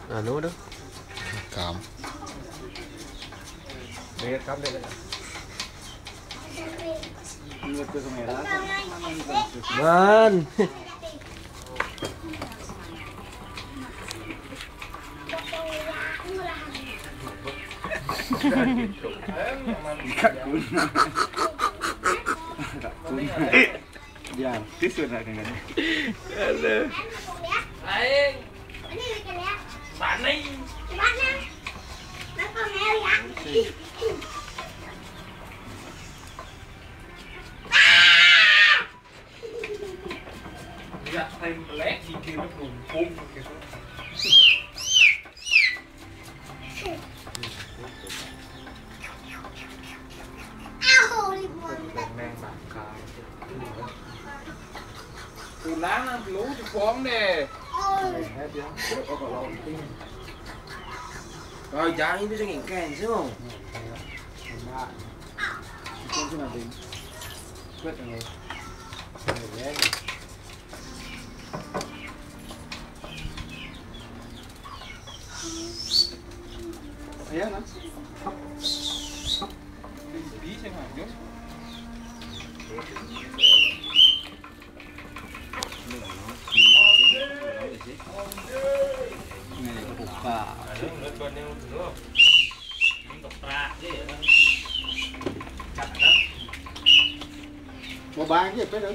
Nó đó Cảm. đây cắm đây vâng Ya, tisu nak dengan. Đấy. Bạn đi. Bạn đi. Nó con heo vậy. Dạ, thêm lét gì kia nó đùn phun kìa. Mang bạc cài. Từ láng lú cho khoáng nè. rồi trái nó sẽ nghẹn kèn chứ không Con tu nanti. Kuat ni. Ayan na. Bí xem hả chứ? Này có bột cả. Một bàn chứ phải được.